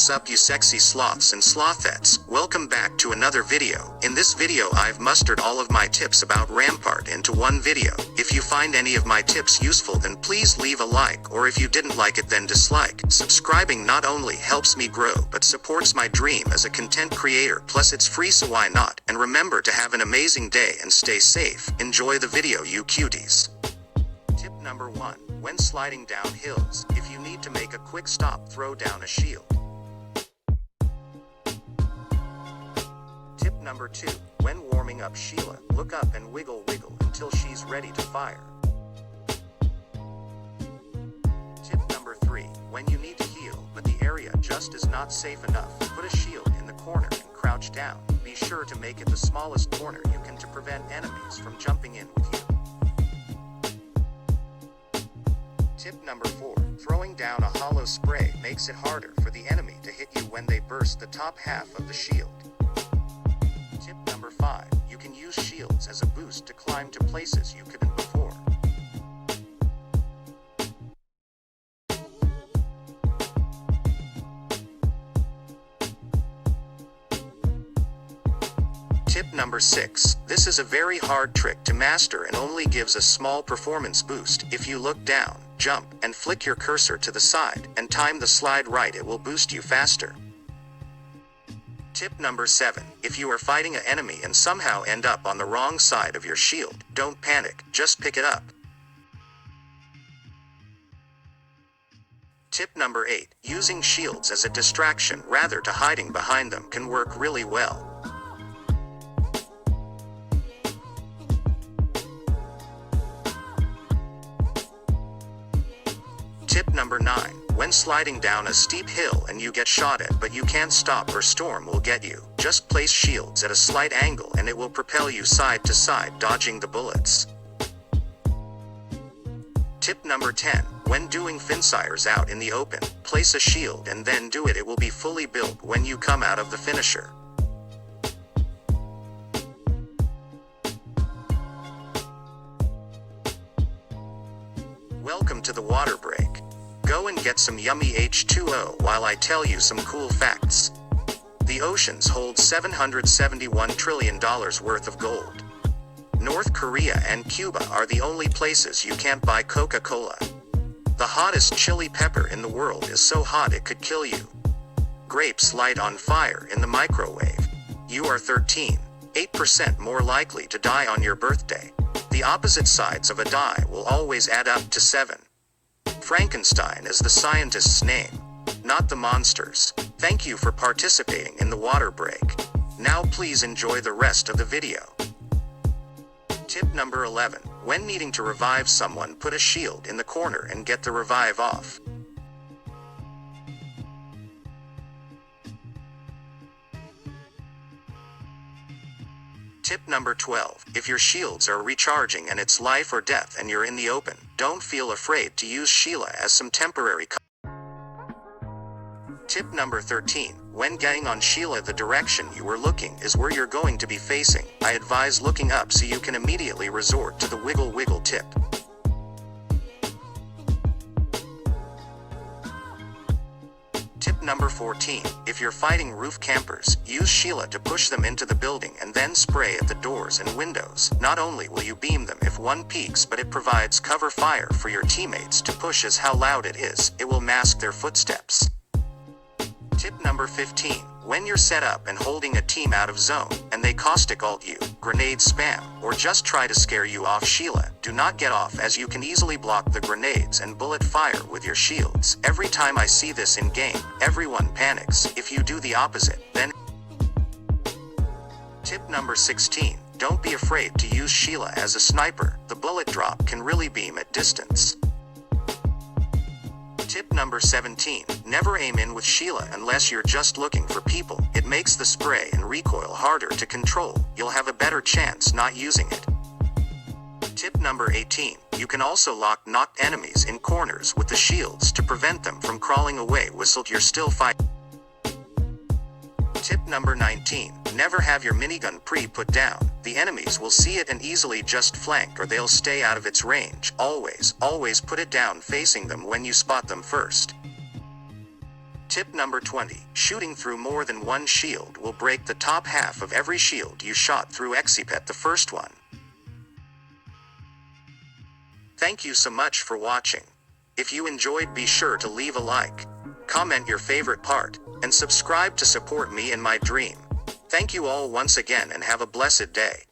What's up you sexy sloths and slothettes, welcome back to another video. In this video I've mustered all of my tips about Rampart into one video. If you find any of my tips useful then please leave a like, or if you didn't like it then dislike. Subscribing not only helps me grow but supports my dream as a content creator, plus it's free so why not. And remember to have an amazing day and stay safe. Enjoy the video you cuties. Tip number 1. When sliding down hills, if you need to make a quick stop, throw down a shield. Tip number 2. When warming up Sheila, look up and wiggle until she's ready to fire. Tip number 3. When you need to heal, but the area just is not safe enough, put a shield in the corner and crouch down. Be sure to make it the smallest corner you can to prevent enemies from jumping in with you. Tip number 4. Throwing down a hollow spray makes it harder for the enemy to hit you when they burst the top half of the shield. Tip number 5. You can use shields as a boost to climb to places you couldn't before. Tip number 6. This is a very hard trick to master and only gives a small performance boost. If you look down, jump, and flick your cursor to the side, and time the slide right, it will boost you faster. Tip number 7. If you are fighting an enemy and somehow end up on the wrong side of your shield, don't panic, just pick it up. Tip number 8. Using shields as a distraction rather to hiding behind them can work really well. Tip number 9. When sliding down a steep hill and you get shot at but you can't stop or storm will get you, just place shields at a slight angle and it will propel you side to side, dodging the bullets. Tip number 10. When doing finishers out in the open, place a shield and then do it. It will be fully built when you come out of the finisher. Welcome to the water break. Go and get some yummy H2O while I tell you some cool facts. The oceans hold $771 trillion worth of gold. North Korea and Cuba are the only places you can't buy Coca-Cola. The hottest chili pepper in the world is so hot it could kill you. Grapes light on fire in the microwave. You are 8% more likely to die on your birthday. The opposite sides of a die will always add up to 7. Frankenstein is the scientist's name, not the monsters. Thank you for participating in the water break. Now please enjoy the rest of the video. Tip number 11. When needing to revive someone, put a shield in the corner and get the revive off. Tip number 12. If your shields are recharging and it's life or death and you're in the open, don't feel afraid to use Sheila as some temporary Tip number 13. When getting on Sheila, the direction you were looking is where you're going to be facing. I advise looking up so you can immediately resort to the wiggle tip. Tip number 14. If you're fighting roof campers, use Sheila to push them into the building and then spray at the doors and windows. Not only will you beam them if one peeks, but it provides cover fire for your teammates to push as how loud it is. It will mask their footsteps. Tip number 15. When you're set up and holding a team out of zone, and they caustic ult you, grenade spam, or just try to scare you off Sheila, do not get off as you can easily block the grenades and bullet fire with your shields. Every time I see this in game, everyone panics. If you do the opposite, then Tip number 16. Don't be afraid to use Sheila as a sniper. The bullet drop can really beam at distance. Tip number 17. Never aim in with Sheila unless you're just looking for people. It makes the spray and recoil harder to control. You'll have a better chance not using it. Tip number 18. You can also lock knocked enemies in corners with the shields to prevent them from crawling away while you're still fighting. Tip number 19. Never have your minigun pre-put down. The enemies will see it and easily just flank, or they'll stay out of its range. Always put it down facing them when you spot them first. Tip number 20. Shooting through more than one shield will break the top half of every shield you shot through except the first one. Thank you so much for watching. If you enjoyed, be sure to leave a like, comment your favorite part, and subscribe to support me in my dream. Thank you all once again and have a blessed day.